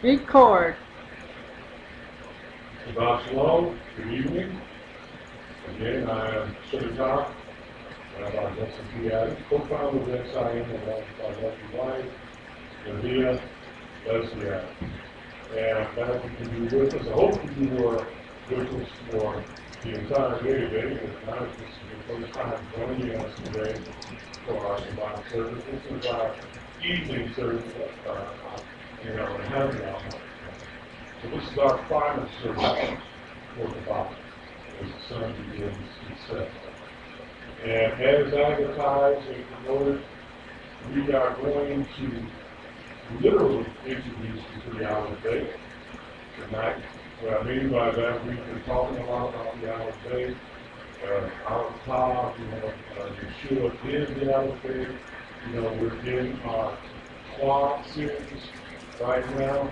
Record. Shabbat Shalom, good evening. Again, I am Shadakar, Rabbi Justin P. Adams, co-founder of XIM, alongside Leslie White, Nadia, Leslie Adams. And I'm glad you can be with us. I hope you were with us for the entire day today. If not, if this is your first time joining us today for our Shabbat service, this is our evening service in our handout. So this is our final service for the Bible as the sun begins to set. And as advertised and promoted, we are going to literally introduce the 3 hours of faith tonight. What I mean by that, we've been talking a lot about the hour of faith. Our top, Yeshua is the hour of faith. We're in our quad series right now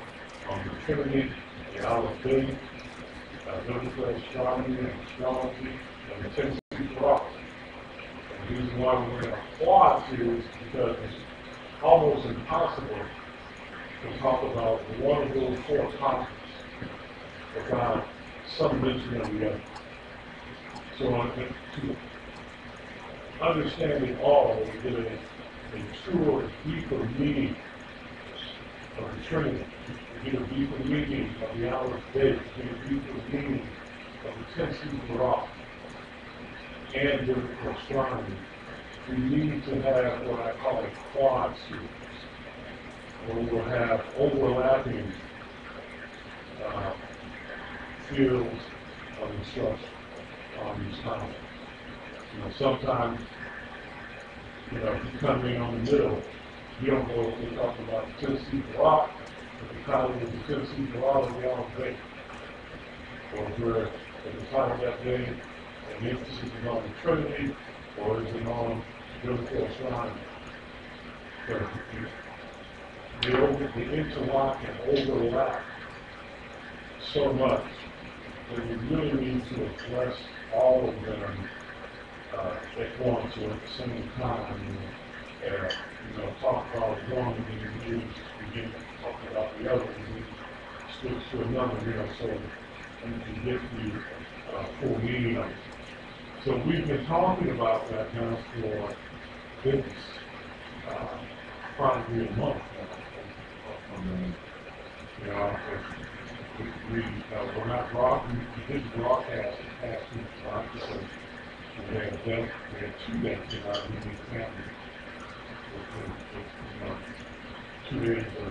on the Trinity, the hour of faith, biblical astronomy and astrology, and the Tennessee philosophy. And the reason why we're in a quad series is because it's almost impossible to talk about one of those 4 topics without some mention of the other. So to understand it all, we get a truer, deeper meaning of the Trinity, to get a deeper meaning of the hour of faith, to get a deeper meaning of the Tennessee philosophy and biblical astronomy. We need to have what I call a quad series, where we'll have overlapping fields of instruction on these topics. Sometimes, if you come in on the middle, you don't know if we're talking about the Tennessee philosophy, but the title is the Tennessee philosophy on faith. Or if we're at the title that day, and emphasis is on the Trinity, or is it on biblical astronomy? But they interlock and overlap so much that we really need to address all of them at once or at the same time. And talk about one and then begin to talk about the other and then switch to another, so you can get the full meaning of it. So we've been talking about that now for goodness, probably a month now. We're not we didn't broadcast the past week, right? So we had a death, we had 2 deaths in our immediate family. 2 days of the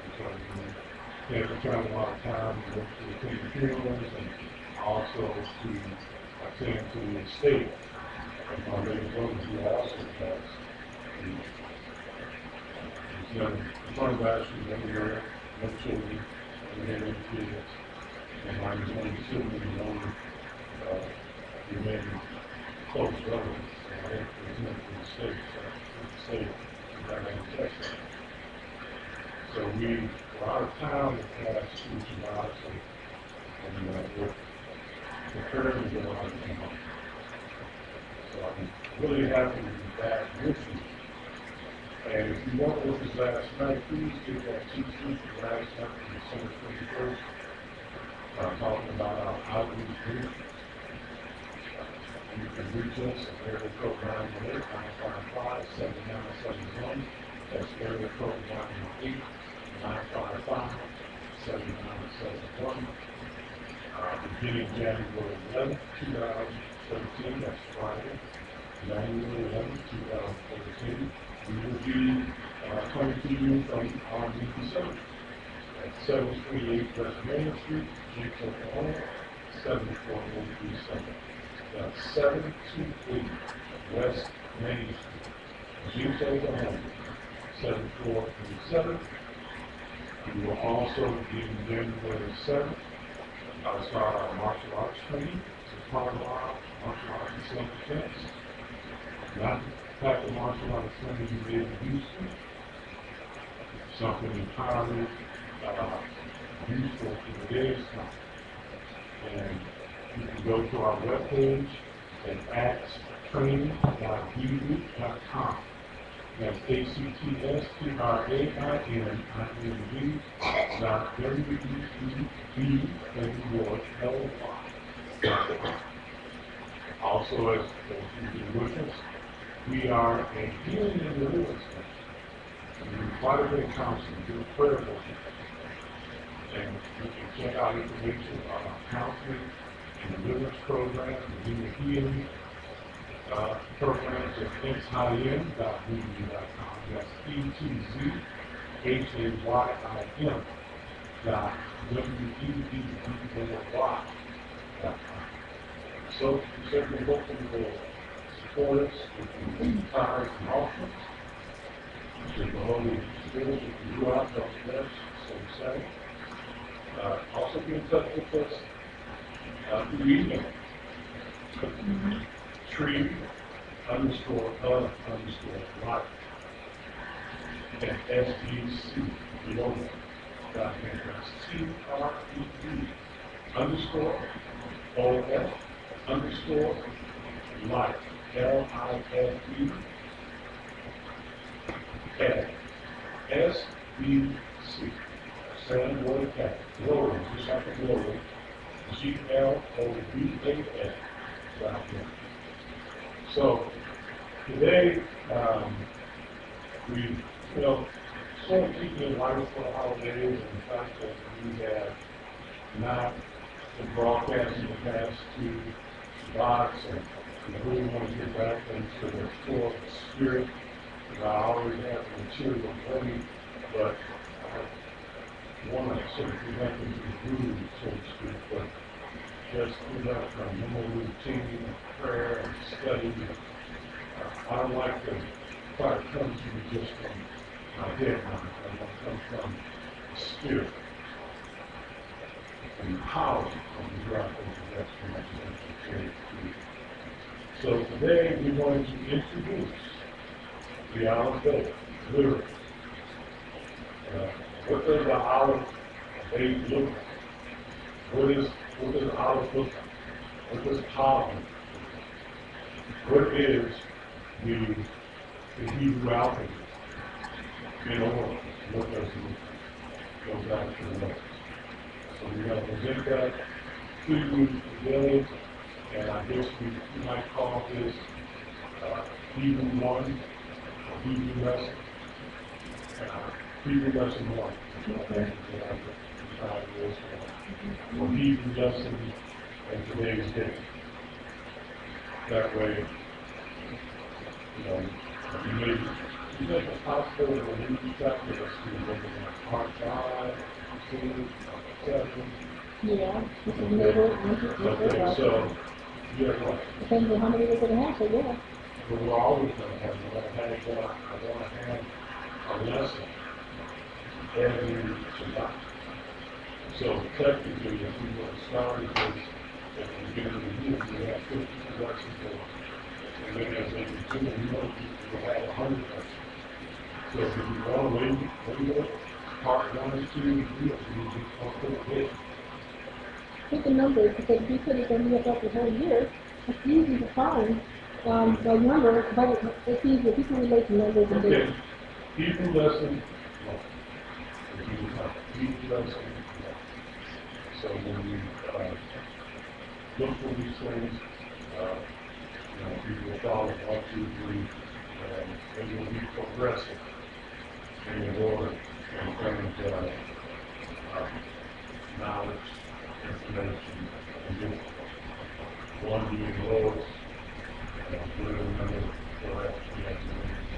we had to travel a lot of time to attend the funerals and also to attend to the estate of my late brother who also passed. He's done front of us, he's never married, no children, and had 8 kids. And I was only children and only remaining close relatives. And I had to attend to the estate, in Texas. So we were out of town the past 2 July, and we're preparing to go out of town. So I'm really happy to be back with you. And if you weren't with us last night, please get that teaching from last night, December 21st, talking about our outreach group. You can reach us at area code 918-955-7971. That's area code 918-955-7971. Beginning January 11th, 2013, that's Friday, January 11th, 2013, we will be coming to you from our new facility at 738 West Main Street, Jenks, Oklahoma, 74137. That's 728 West Main Street, Jenks, Oklahoma, 7437. We will also be January 7th. Start our martial arts training. It's part of our martial arts and self-defense. Not the type of martial arts training you did in Houston. Something entirely useful for today's time. And you can go to our webpage at actstraining.edu.com. That's ACTSTRAIN.WEB.L-Y. Also, as you can witness, we are a healing and deliverance center. We do quite a bit of counseling, do prayer work. And you can check out information on our counseling and deliverance programs, and the healing programs at etzhaym.weebly.com. That's ETZAYM.WEBBY.com. So we certainly welcome the support us with the tithes and offerings. Should the Holy Spirit, if you do out, don't bless, so say. Also be in touch with us through email. Tree_of_life at SBC.net. That's TREE_OF_life, LIFE at SBC. San Boy Cat, Glory, just like a glory, GLOBAS.net. So today, we, sort of keeping in line for the holidays and the fact that we have not been broadcasting the past two lots, and we really want to get back into the core of the spirit. I always have the material ready, but want to sort of get back into the groove, so to speak, but just put up a normal routine of prayer and study. I don't like to try to come to you just from my head. I want to come from the spirit and the power of the God that's connected to the So today we're going to introduce the olive oil, literally. What does the olive oil look like? What does olive look like? What does olive look like? What is the Hebrew alphabet in oil? What does it look like? Goes back to the letters. So we're going to present that to you today, and I guess we might call this Hebrew 1 or Hebrew lesson. Hebrew lesson 1. Okay. Or Hebrew lesson in today's day. That way, you make a possible when you chapter us to look at part 5, 6, 7. Yeah, this is middle, Okay, so, yeah, what? Depends on how many we're gonna have, so yeah. But we're always going to have, I want to have a lesson every Shabbat. So technically, if we were to start this at the beginning of the year, we have 50 lessons for, and then as they continue, we'll have 100 lessons. So if you want to wait, part 1 and 2, and 3, you just want to put it in. Pick the numbers, because if you said it's gonna be about the whole year, it's easy to find, by number, but it's easy, people relate to numbers and Okay, dates. Hebrew lesson 1. Hebrew lesson 1. So when we look for these things, people will follow 1, 2, 3, and they will be progressive in the order in terms of knowledge, information, and wisdom. 1 being the lowest, we'll remember the rest we have to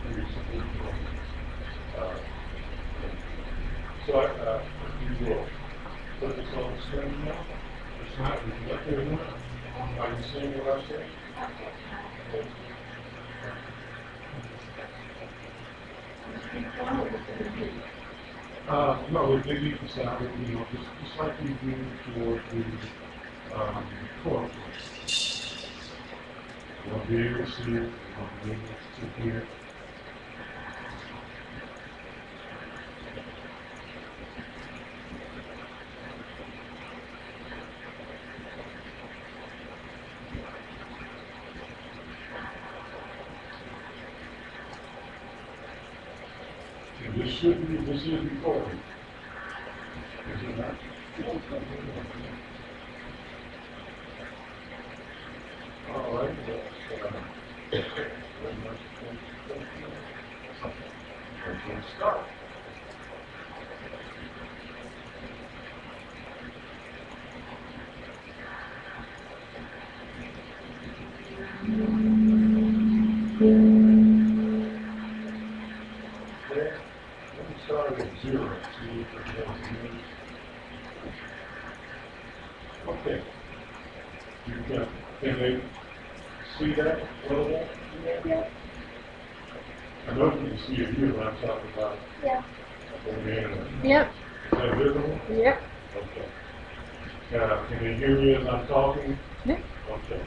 increase the wisdom. So we will put this on the screen now. It's not, we can let everyone. Are you seeing what I'm saying? No, they need to sound it, just like we do toward the court. You want to be able to see it, you want to be able to hear. should be, this is recorded. Is it not? All right. Let's start. Okay. Let me start at 0. See if it does it. Okay. Can they see that? Yeah. I know you can see it here, but I'm talking about Yeah. on the internet. Yep. Is that visible? Yep. Okay. Can they hear me as I'm talking? Yep. Okay.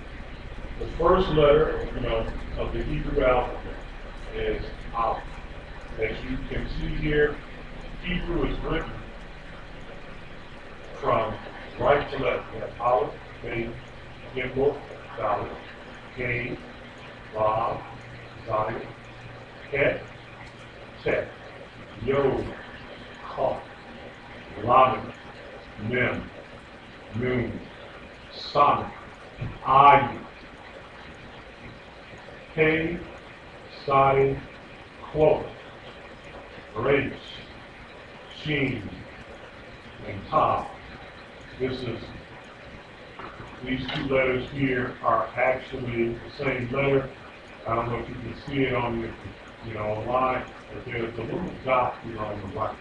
The first letter, of the Hebrew alphabet is Aleph. As you can see here, Hebrew is written from right to left. We have Aleph, Beit, Gimel, Dalet, Gay, Vav, Zayin, Het, Tet, Yod, Kaf, Lamed, Mem, Nun, Son, Ayin, Hey, Sai, Quote, Resh, Sheen, and Tav. These two letters here are actually the same letter. I don't know if you can see it on online, but there's a little dot here on the right.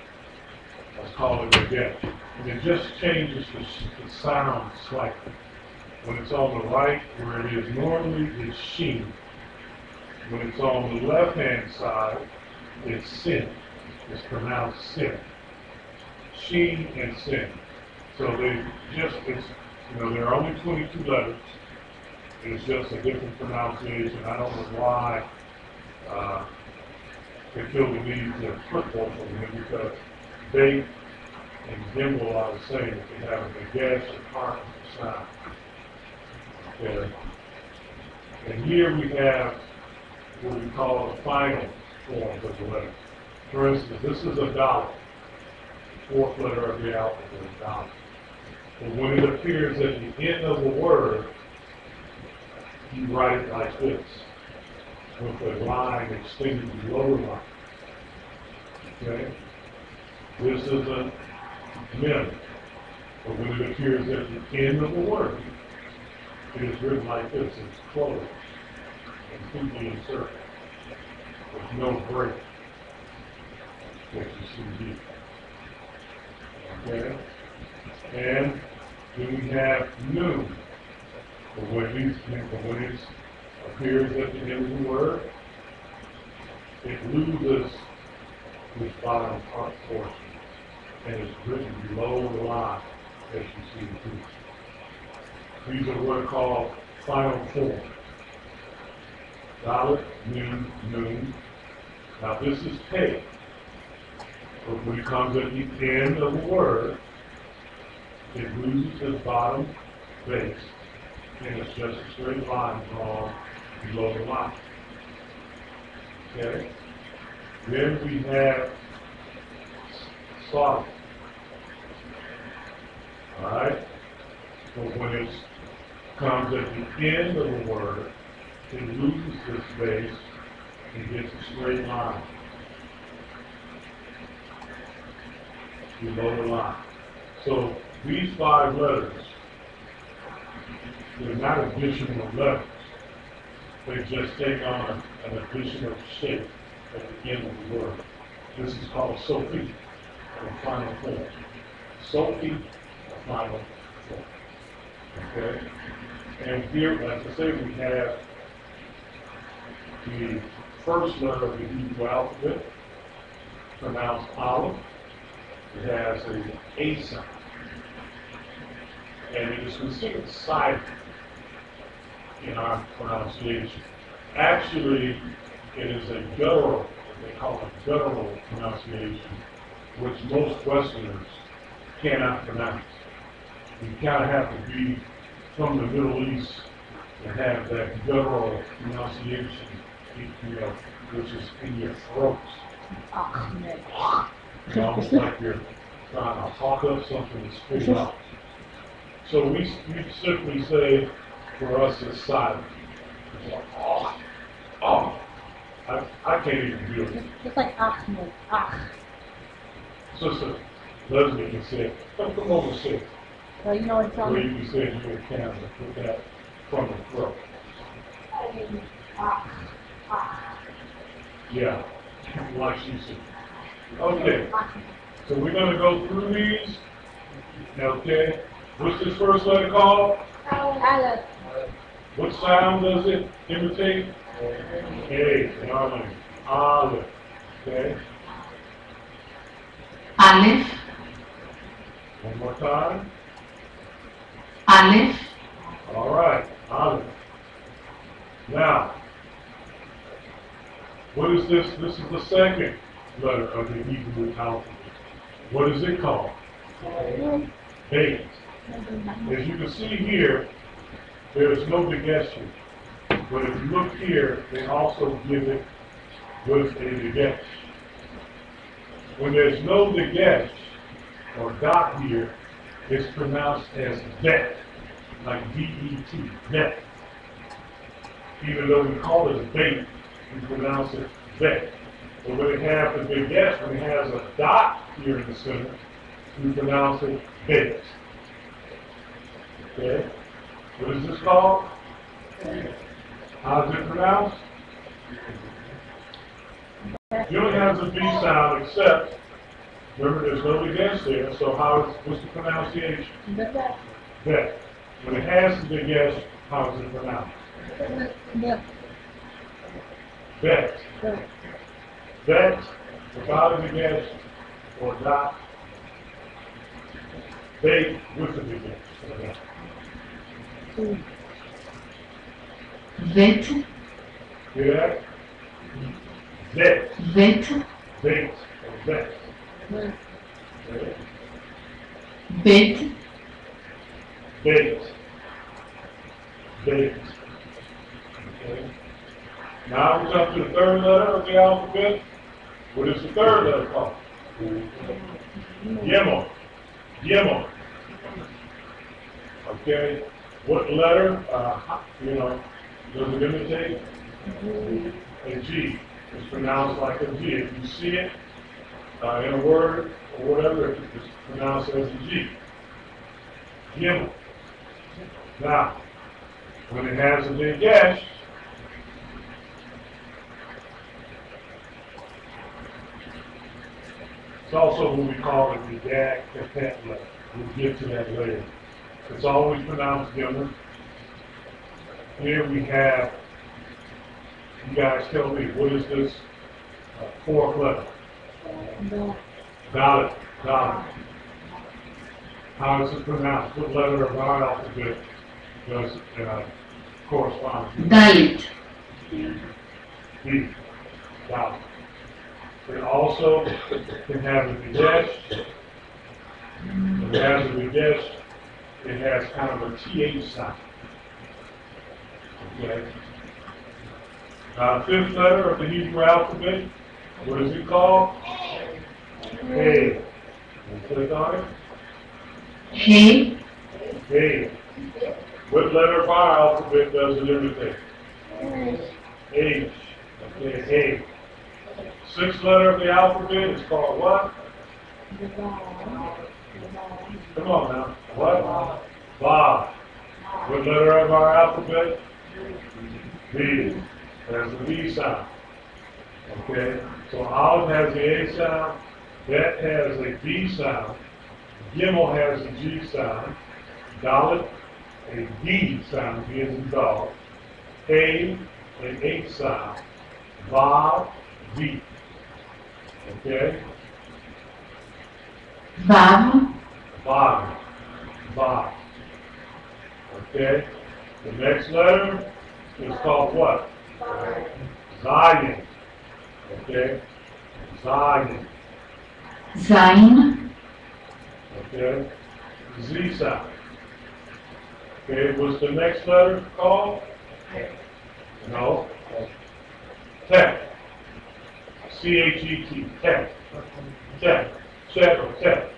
Let's call it a dash. And it just changes the sound slightly. When it's on the right, where it is normally, it's sheen. When it's on the left-hand side, it's sin. It's pronounced sin. Sheen and sin. So there are only 22 letters. It's just a different pronunciation. I don't know why they feel the need to put both of them because they and Gimel are the same. If they have a dash or part sound. Okay. And here we have what we call the final forms of the letter. For instance, this is a dollar. The fourth letter of the alphabet is dollar. But when it appears at the end of the word, you write it like this, with a line extending below the line. Okay? This is a mem. But when it appears at the end of the word, it is written like this. It's closed, completely encircled, with no break. What you see here. Okay? And then we have noon. But when it appears at the end of the word, it loses this bottom part portion and is written below the line, as you see here. These are what are called final forms. Dalet, noon, noon. Now this is pay. But when it comes at the end of the word, it loses its bottom base, and it's just a straight line drawn below the line. Okay? Then we have solid. Alright? But when it comes at the end of the word, it loses its base and gets a straight line below the line. So these 5 letters, they're not additional letters. They just take on an additional shape at the end of the word. This is called Sophie, or final form. Sophie, or final form. Okay? And here, as I say, we have the first letter of the Hebrew alphabet, pronounced Aleph. It has an A sound. And it is considered silent in our pronunciation. Actually, it is a guttural, they call it guttural pronunciation, which most Westerners cannot pronounce. You kind of have to be from the Middle East and have that guttural pronunciation, which is in your throat. Ahmed. It's almost like you're trying to hawk up something and spit it out. So we simply say, for us, it's silent. It's like, I can't even do it. Just like Ahmed. Sister Leslie can say, come over and say, So you know what I'm where talking you can say it to your camera, put that from the throat. Yeah, like she said. Okay, so we're going to go through these. Okay, what's this first letter called? Aleph. What sound does it imitate? A, darling. Olive. Okay, Aleph, one more time. Aleph, All right, olive. Now, what is this? This is the second letter of the Hebrew alphabet. What is it called? Beit. As you can see here, there is no digestion. But if you look here, they also give it with a digesh. When there's no digesh or dot here, it's pronounced as bet, like V-E-T, bet. Even though we call it a bait, we pronounce it bet. But when it has the digesh, when it has a dot here in the center, we pronounce it bet. Okay? What is this called? How's it pronounced? You only have the B sound except, remember there's no digesh there, so what's the pronunciation? Bet. When it has the digesh, how is it pronounced? Bet. Bet, without a digesh, or dot. Bait with a digesh. vet, See that? Bet. vet, Bait. Or bet. Okay. bet, Bait. Bait. Okay. Now we jump to the third letter of the alphabet. What is the third letter called? Gimel. Gimel. Okay. What letter, does it imitate? A G. It's pronounced like a G. If you see it in a word or whatever, it's pronounced as a G. Gimel. Now, when it has a digesh, it's also what we call it the Gag Kapet letter. We'll get to that later. It's always pronounced Gimel. Here we have, you guys tell me, what is this fourth letter? Dalet. Dalet. How is it pronounced? What letter of our alphabet does it correspond to? Dalet, B. Dalet. It also can have a digesh. When it has a digesh, it has kind of a TH sound. Okay. Fifth letter of the Hebrew alphabet, what is it called? A. Click on it. He, A. What letter of our alphabet does it imitate? H. Okay, A. Sixth letter of the alphabet is called what? Come on now. What? Vav. What letter of our alphabet? V. That's the V sound. Okay? So Aleph has the A sound, Bet has a V sound, Gimel has a G sound, Dalet a D sound, D as in dog, A an H sound, Vav, V. Okay? Vav, Vav. Vav. Okay? The next letter is called what? Zion. Okay? Zion. Zain, Okay? Z sound. Okay, what's the next letter called? No. Tech. C-H-E-T, tet. Tet. Chet or tet.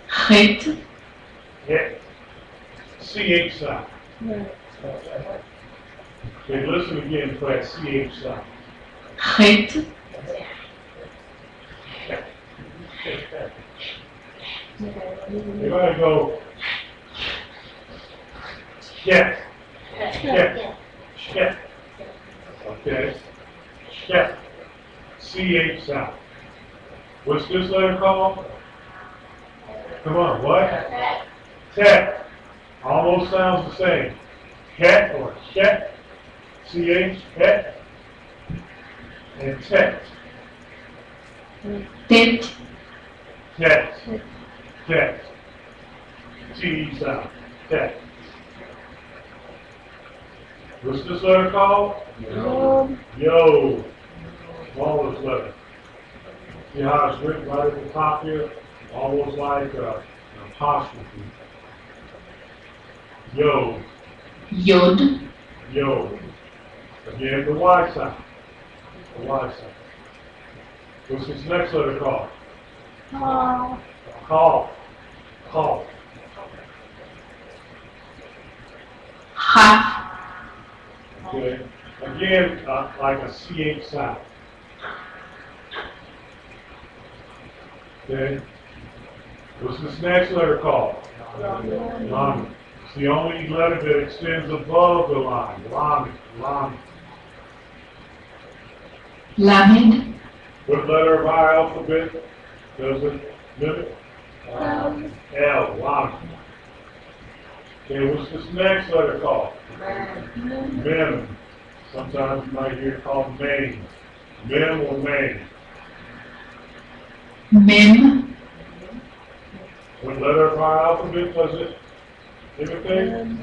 ח' Het. C-H sound. Yeah. Okay, listen again for that C-H sound. ח' You gotta go. Chet. Chet. Chet. Okay. Chet. C-H sound. What's this letter called? Come on, what? Tet. Almost sounds the same. Ket or chet. C-H, ket. And tet. ט' Tet. Tet. T sound. Tet. What's this letter called? Yo. Smallest letter. See how it's written right at the top here? Almost like an apostrophe. Yo. י' Yo. Again, the Y sound. The Y sound. What's this next letter called? Call. Call. כ' Okay. Again, like a CH sound. Okay. What's this next letter called? Lami. It's the only letter that extends above the line. Lami. Lami. ל' What letter of our alphabet does it mimic? L. Lami. Okay, what's this next letter called? Mem. Sometimes you might hear it called main. Mem or main. מ' What letter of our alphabet does it imitate?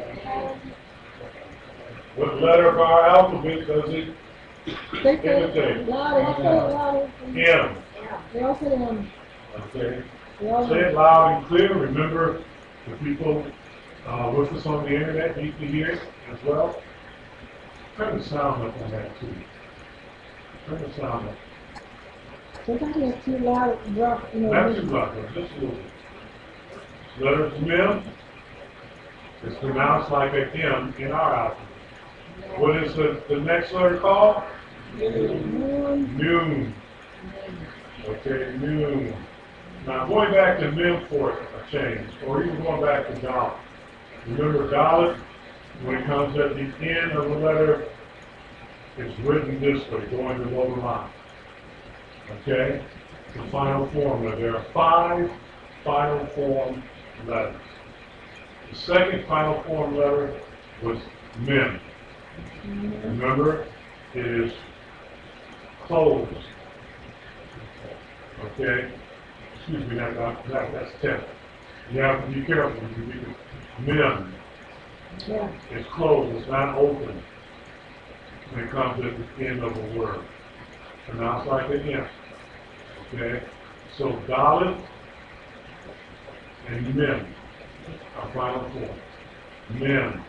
What letter of our alphabet does it They say imitate? it loud, they say it loud. M. They all say them. Okay. They all Say it loud and clear. Remember, the people with us on the internet need to hear it as well. Turn the sound up on that too. Turn the sound up. Sometimes it's too loud and rough, you know. Not too loud, but just a little bit. Letter Mem is pronounced like an M in our alphabet. What is the next letter called? Noon. Okay, noon. Now going back to Mem for a change, or even going back to Dalet. Remember Dalet, when it comes at the end of the letter, it's written this way, going below the line. Okay? The final formula. There are 5 final form letters. The second final form letter was Mem. Remember, it is closed. Okay? Excuse me, that's 10. You have to be careful because Mem Yeah. is closed, it's not open when it comes at the end of a word. Pronounced like an M. Okay? So Dalet and Mem are final form. Mem.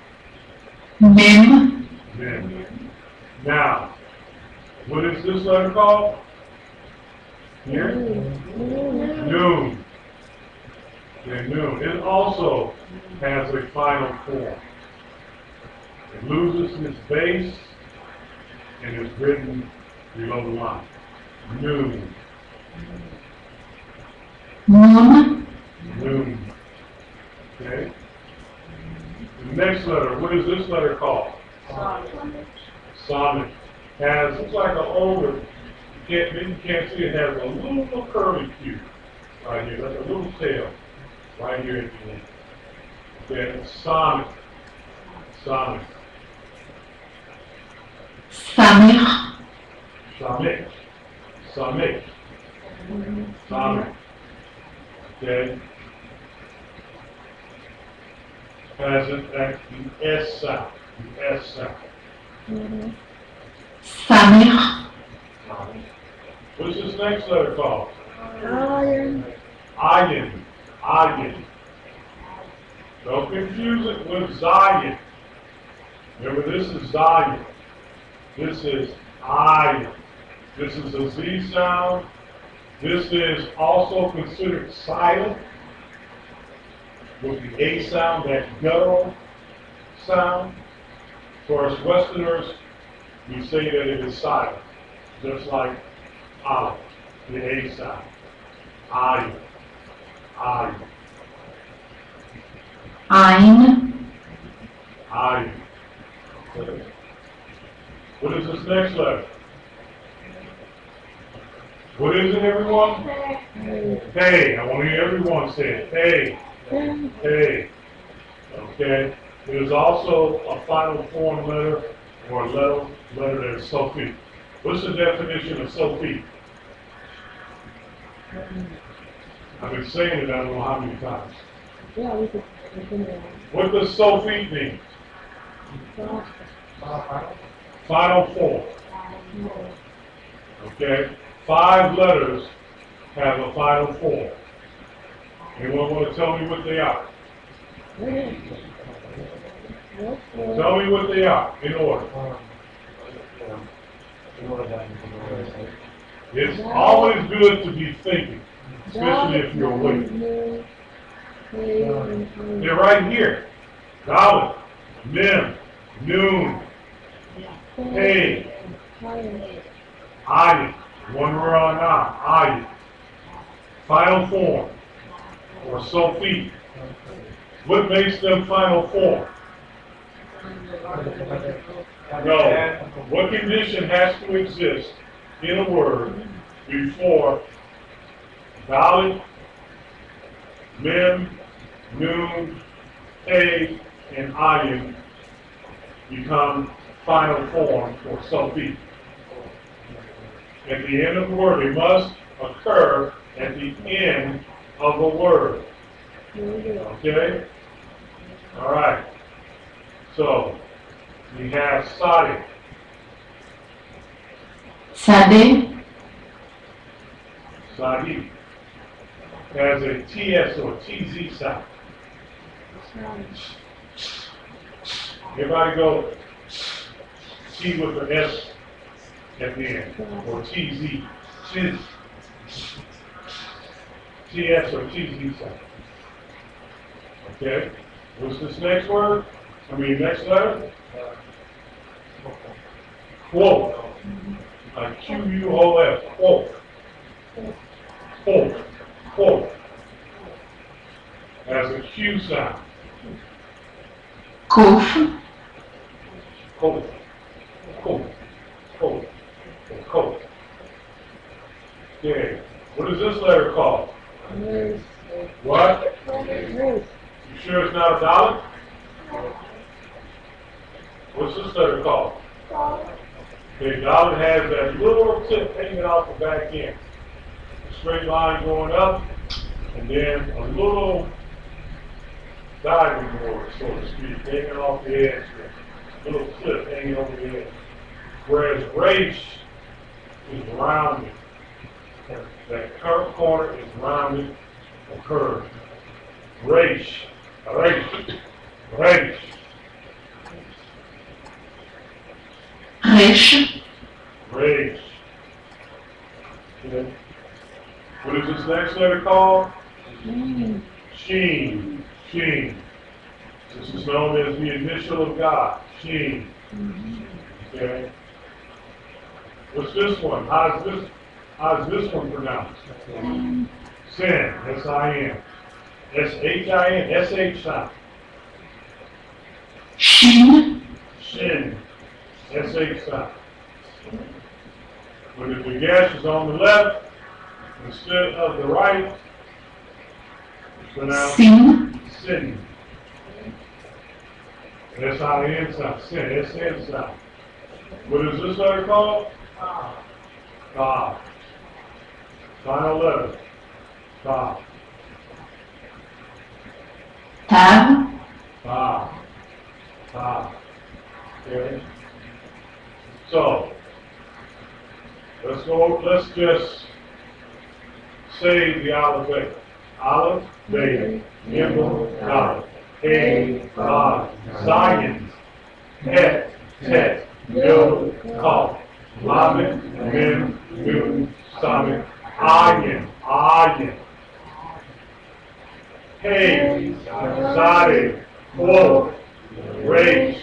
מ' Mem. Now, what is this letter called? Here? Noon. Okay, noon. It also has a final form. It loses its base and is written below the line. Noon. נ' Noon. Okay? The next letter, what is this letter called? Sonic. Looks like an older, you can't see it, has a little curly Q right here, like a little tail right here at the end. Okay, Sonic. Sonic. ס' Sonic. Sonic. Sonic. Okay. Has it at the S sound. The S sound. ס' What's this next letter called? Iron. Iron. Iron. Don't confuse it with Zion. Remember, this is Zion. This is iron. This is a Z sound. This is also considered silent with the A sound, that guttural sound. For us Westerners, we say that it is silent, just like I, the A sound. I. Ein. I. Okay. What is this next letter? What is it, everyone? Hey. I want to hear everyone say it. Hey. Hey. Okay. There's also a final form letter or a letter that is Sophie. What's the definition of Sophie? I've been saying it I don't know how many times. Yeah, we could. What does Sophie mean? Final form. Okay? 5 letters have a final form. Anyone want to tell me what they are? Tell me what they are, in order. It's always good to be thinking, especially if you're awake. They're right here. Dalit, Mem, Noon, Hey, Ayin. One we're on now, Ayin. Final form, or Sophie. What makes them final form? No. What condition has to exist in a word before Dalit, Mem, Noon, Hey, and Ayin become final form for Sophie? At the end of the word, it must occur at the end of the word. Okay? All right. So, we have Sadi. Sade. Sadi has a TS or TZ sound. Everybody go T with the S at the end, or TZ. TS or TZ sound. Okay? What's this next word? Next letter? Quote. Like Q-U-O-F. Quote. Quote. Quote. Has a Q sound. Kuf. Quote. Quote. Quote. Quote. Okay. What is this letter called? What? You sure it's not a dollar? What's this letter called? Okay, dollar has that little tip hanging off the back end. A straight line going up, and then a little diving board, so to speak, hanging off the edge there. A little clip hanging over the edge. Whereas race is rounded. That curved corner is rounded or curved. Race. Race. Race. Resh. Race. Okay. What is this next letter called? Sheen. Sheen. This is known as the initial of God. Sheen. Okay. What's this one? How's this one pronounced? Sin. S-I-N. S-H-I-N. S-H sound. Shin. Shin. S-H sound. But if the gas is on the left instead of the right, it's pronounced Sin. sin. S-I-N sound. Sin. S-N sound. What is this letter called? Ka. Final letter. Ka. Tav. Ka. Ka. Okay. So, let's just say the alphabet. Aleph, Beta, Gimel, Dalet, Hey, Vav, Zion, Het, Tet, Yod, Kaf, Lamed, Mem, Nun, Samit, Ayin, Ayin. Hey, Sade, Quote, Resh,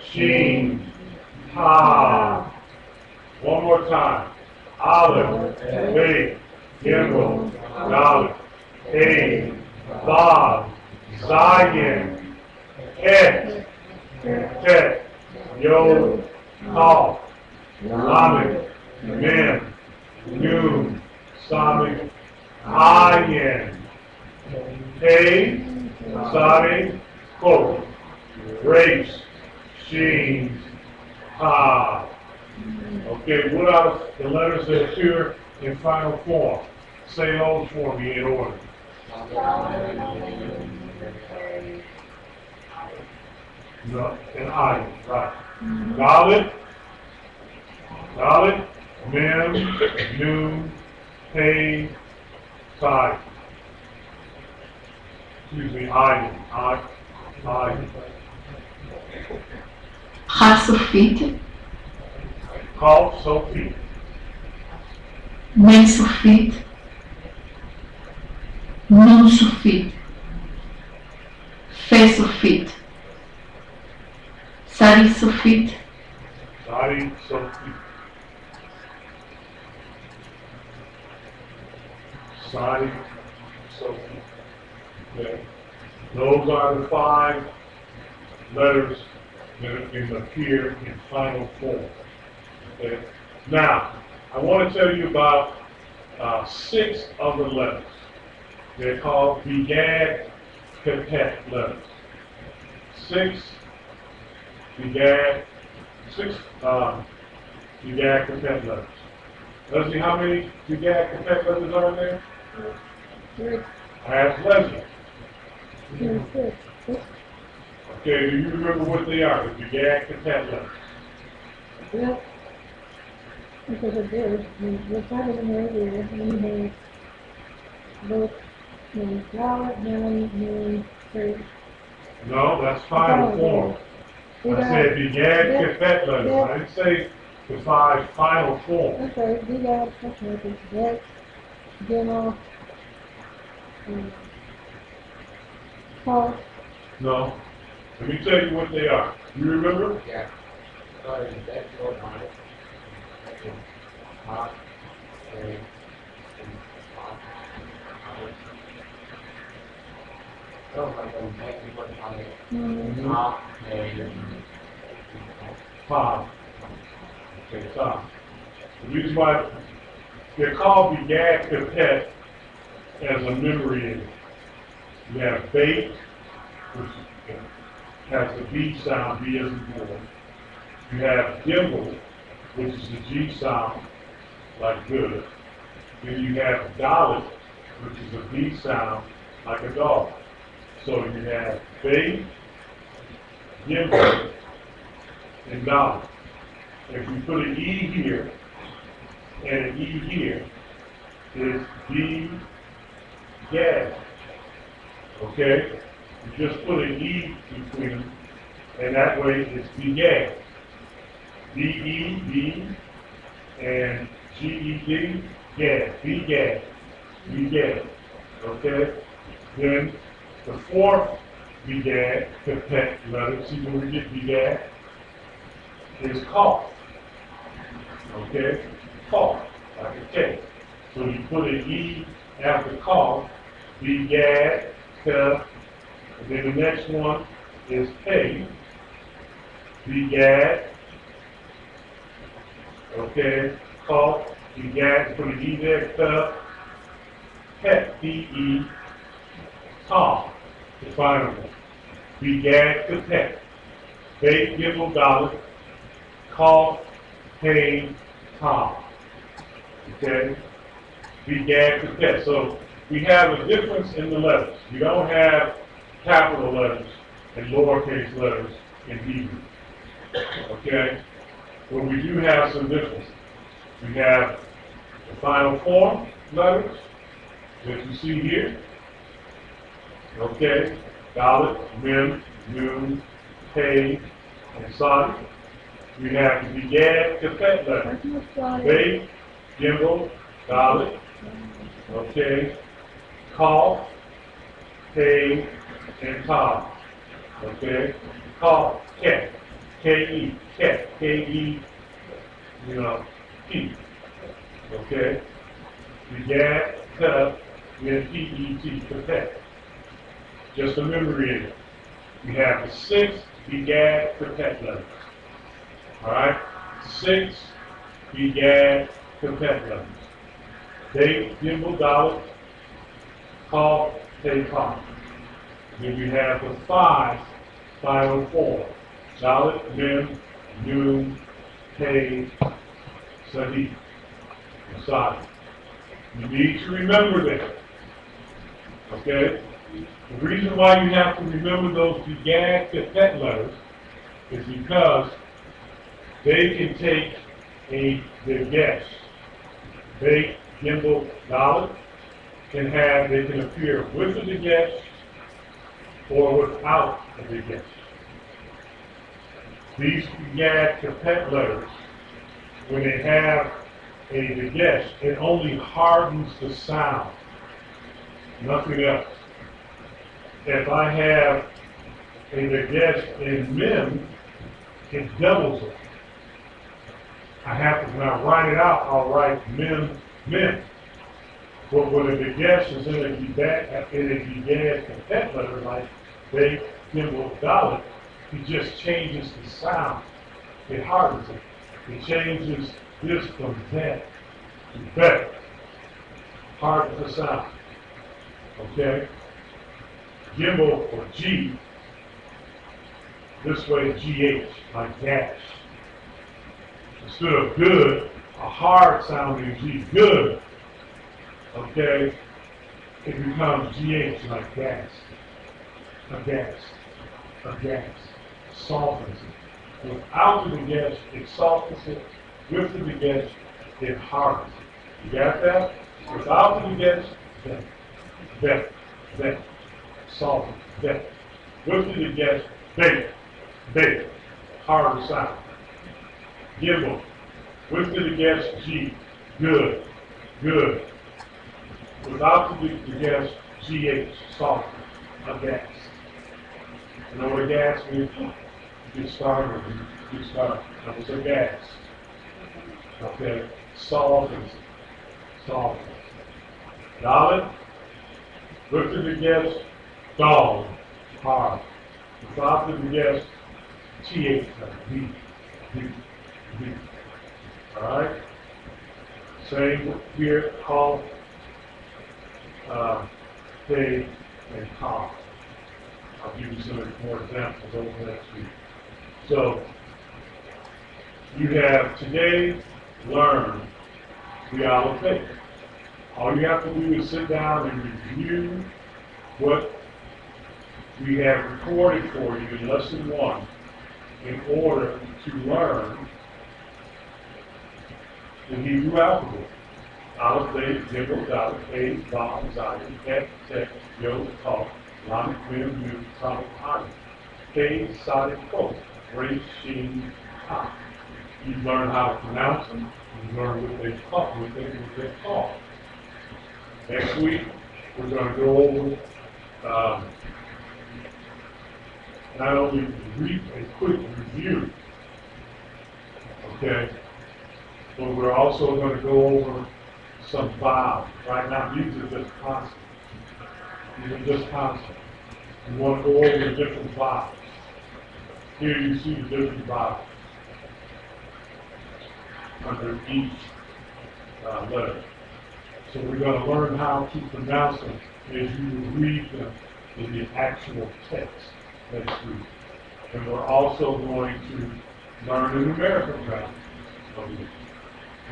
Sheen, Ha. One more time. Aleph, Beit, Gimel, Dalet, Hey, Vav, Zayin, Het, Tet, Yod, Kaf, Lamed, Mem, Nun, Samit, Ayin. Hey, Sade, Quote, Resh, Sheen, Ha. Okay, what are the letters that appear in final form? Say those for me in order. No, and I, right. Dalet, Dalet, Mem, Nun, Hey, Sai. Excuse me, I. Rá-sulfite, Call Sophie. Mem-sulfite, Nun-sulfite, Fe-sulfite, Sari-sulfite, Sadi, Sophie. Sadi, Sophie. Okay. Those are the 5 letters that can appear in final form. Okay. Now, I want to tell you about 6 of the letters. They're called Begad Kapet letters. 6 Begad Kapet letters. Let's see how many Begad Kapet letters are there? 6, I asked Leslie. 6. Okay, do you remember what they are? The Begad Kapet letters. Well, because of this, we're kind of in the area, and we have both, flower, moon, fruit. No, that's final form. I said Begad Kapet letters. I didn't say the 5 final forms. Okay, we got, okay, that, Gimel, Kaf, No. Let me tell you what they are. You remember? Yeah. Sorry, that's your mind. Hot, and hot. So, like, I'm making what on it. Hot, and 5. Okay, stop. The reason why they're called Begad Kapet as a memory aid. You have Beit, which has the B sound, B as in boy. You have Gimel, which is the G sound, like good. Then you have Dalet, which is a B sound, like a dog. So you have Beit, Gimel, and Dalet. If you put an E here and an E here, it's B-Gad. Okay? You just put an E between them, and that way it's Begad. B-E-B and G-E-D, Gad, Begad, Begad. Okay? Then the 4th Begad, Kapet letter, see where we get Begad, is Kaf. Okay? Kaf, like a K. So you put an E after Kaf, Begad, Kaf, and then the next one is K, Begad, okay, Kaf, Begad, put an E there, Kaf, Het, P-E, Kaf, the final one. Begad, Kapet, Beit, Gimel, Dalet, Kaf, Hey, Kaf. Okay? Begad, Kapet. So we have a difference in the letters. We don't have capital letters and lowercase letters in Hebrew. Okay? But we do have some differences. We have the final form letters that you see here. Okay? Dalet, Mem, Nun, Hey, and Sadi. We have the Begad Kapet letters. Beit, Gimel, Dalet, okay, Kaf, K, and Tav, okay, Kaf, Ket, K-E, Ket, K-E, P, okay, Begad, Tef, and P-E-T, Tefet. Just a memory aid. We have the 6 Begad, Tefet letters. Alright? 6 Begad, Tefet letters. They, Gimel, Dalet, Kaf, Te, Kaf. Then we have the 5 final 4. Dalet, Mem, Nun, Te, Sadi, Masadi. You need to remember that. Okay? The reason why you have to remember those Begad, Tefet letters is because they can take the guess. They, Gimel, Dalet, they can appear with the guess or without the guess. These Begad, Tefet letters, when they have the guess, it only hardens the sound, nothing else. If I have the guess in Mem, it doubles it. I have to, when I write it out, I'll write Mem, Mem. But when the guess is in a Begad, Tefet letter, like They, Gimel, Dalet, it just changes the sound. It hardens it. It changes this from that to bet. Hardens the sound. Okay? Gimel or G, this way GH, like dash. Instead of good, a hard sounding G, good. Okay? It becomes GH, like gas. A gas. A gas. Softens it. Without the gas, it softens it. With the gas, it hardens it. You got that? Without the gas, that. Softens, that. With the gas, bake. Harder sound. Gimel. With the gas, G. Good. Without the gas, GH. Soft. A gas. You know what a gas means? Get started. That was a gas. Okay. Softens. Dalet. With the gas, dog. Hard. Without the gas, TH. B. Alright? Same here, call, K, and Kaf. I'll give you some more examples over next week. So, you have today learned the Owl of Faith. All you have to do is sit down and review what we have recorded for you in lesson 1 in order to learn the Hebrew alphabet. Aleph, Beth, Gimel, Dalet, Hey, Vav, Zayin, Het, Tet, Yod, Tav, Lamed, Mem, Nun, Tav, Ayin, Hey, Sadiq, Kof, Resh, Shin, Tav. You learn how to pronounce them. You learn what they call. Next week, we're going to go over not only a quick review, okay, but we're also going to go over some vowels. Right now, these are just consonants. We want to go over the different vowels. Here you see the different vowels under each letter. So we're going to learn how to pronounce them as you read them in the actual text next week. And we're also going to learn the numerical values of these.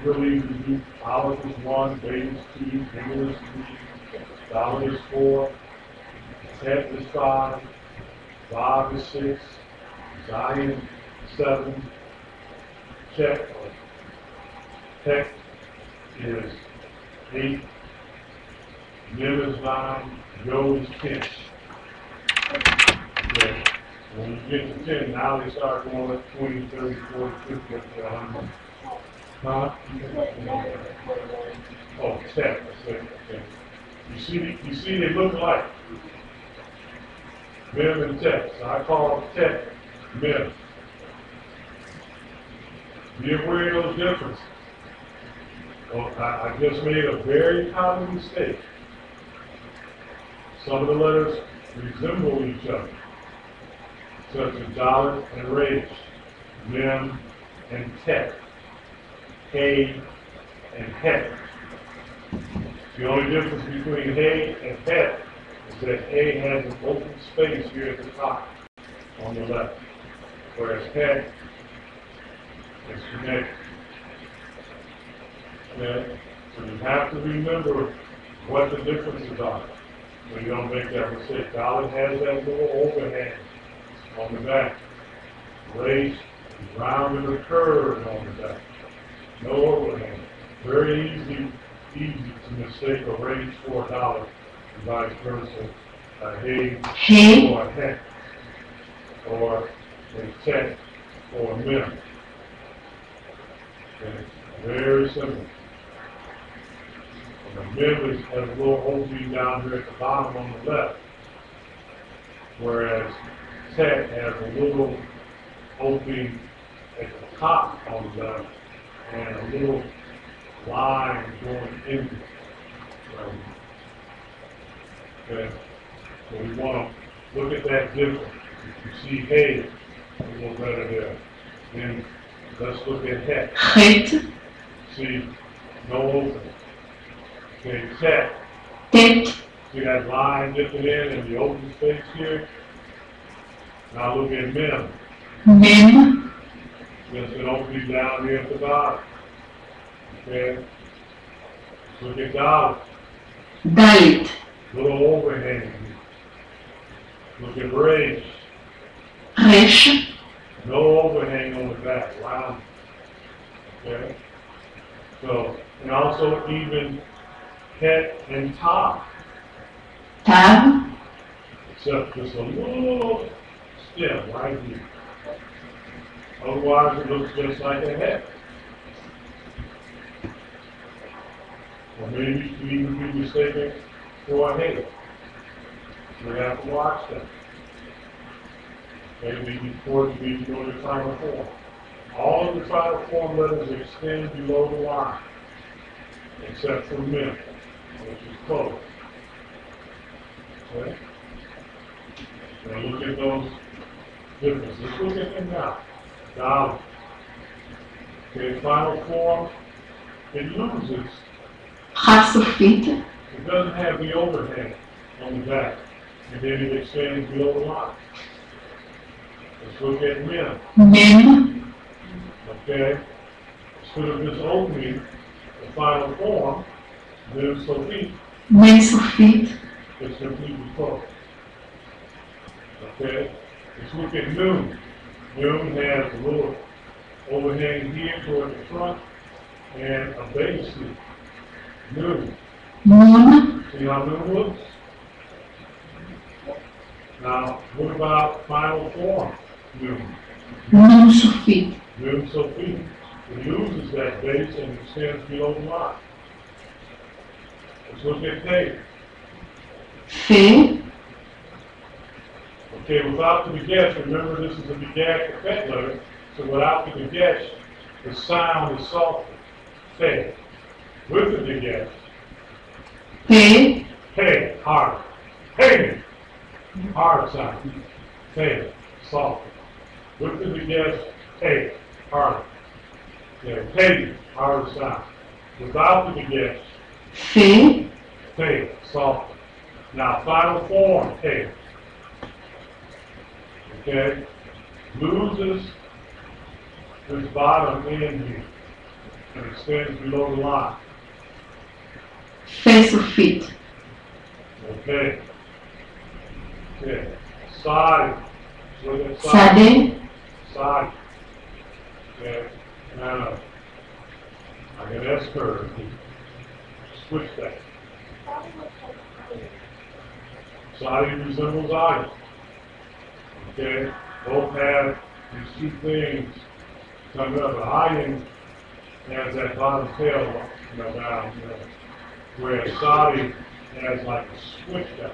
Really, we do Aleph is 1, Beta is 2, Gimel is 3, Dalet is 4, Het is 5, Vav is 6, Zayin 7, Tet is 8, Mem is 9, Yod is 10. Okay. When you get to 10, now they start going up 20, 30, 40, 50, up to 100. Huh? Oh, tech. Okay. You see, they look alike. Mem and tech. So I call tech mem. Be aware of those differences. Well, I just made a very common mistake. Some of the letters resemble each other, such as dollar and rage, mem and tech, hay and het. The only difference between hay and het is that hay has an open space here at the top on the left, whereas het is connected. Okay? So you have to remember what the differences are so you don't make that mistake. Dollar has that little overhang on the back. Rage is round and curved on the back. No overhang. Very easy to mistake a rage for a dollar and vice versa. A hay or a het, or a tech or a mem. Okay. Very simple. And the mem has a little opening down here at the bottom on the left, whereas tech has a little opening at the top on the left and a little line going into it. Okay. So we want to look at that difference. If you see hay, a little better there. Then let's look at het. Het. See, no opening. Okay, tech. Tet. See that line dipping in and the open space here? Now look at mem. Mem. There's an opening down here at the bottom. Okay? Look at dollar. Dalit. Little overhang. Look at rage. Resh. No overhang on the back. Round. Okay? So, and also even het and top. Tav. Except just a little stem right here. Otherwise, it looks just like a het. Or maybe you could even be mistaken for a hay. We have to watch that. Maybe before you go to the final form. All of the final form letters extend below the line, except for mem, which is close. Okay? Now look at those differences. Let's look at them now. Dollar. Okay, final form, it loses. Chasufit. It doesn't have the overhang on the back, and then it extends below the line. Let's look at mem. Mem. Okay? Instead of this opening, the final form, mem sofit, Mensufit. it's completely closed. Okay? Let's look at noon. Noon has a little overhang here toward the front and a base here. Noon. Nun. See how noon looks? Now, what about final form? Noon. Nun sufit. Noon sofit. It loses that base and extends below the line. Let's look at tape. Fe. Okay, without the begesh, remember this is a begash effect letter, so without the begesh, the sound is softer. Fe. With the begesh, Pe. hey, hard. Hey, hard sound. Fe, softer. With the begesh, hey, hard. Yeah, hey, hard sound. Without the begesh, Fe. hey, softer. Now, final form, hey. Okay, loses this bottom end here and extends below the line. Fe sufit. Okay. Okay. Side. Look at side. Sade. Side. Okay. Now, I can ask her to switch that. Side resembles eye. Okay, both have these two things coming up. The iron has that bottom tail, down, where Saudi has like a switch down,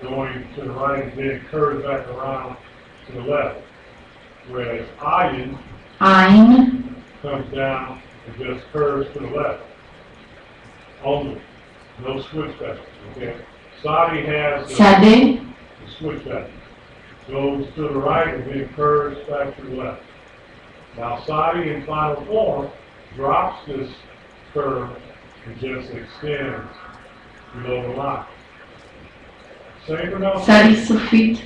going to the right and then curves back around to the left. Whereas Ayin Ein, comes down and just curves to the left. Only. No switch back. Okay? Saudi has the Sade, switch back. Goes to the right and then curves back to the left. Now Saudi in final form drops this curve and just extends below the line. Same Sari pronunciation, Sufit,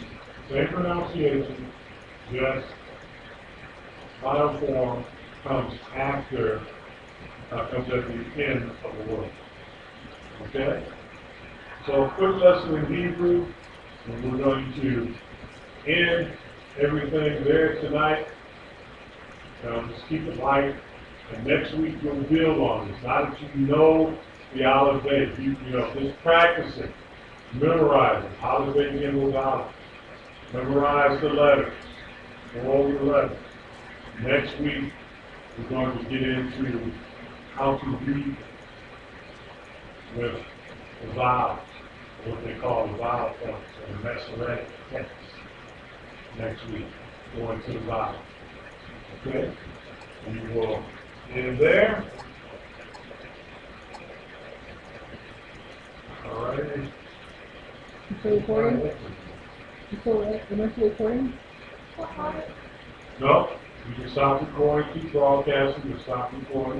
just final form comes after, comes at the end of the word. Okay? So quick lesson in Hebrew, and we're going to end everything there tonight. Just keep it light, and next week we'll build on this. Now that you know the Aleph Beit, just practice it, memorize it. Aleph Beit Gimel Aleph. Memorize the letters, go over the letters. Next week we're going to get into how to read with the vowels, what they call the vowel points, or the Masoretic text. Next week, going to the vowels. Okay? And you will end there. All right. You still recording? You still recording? No, you can stop recording, keep broadcasting, and stop recording.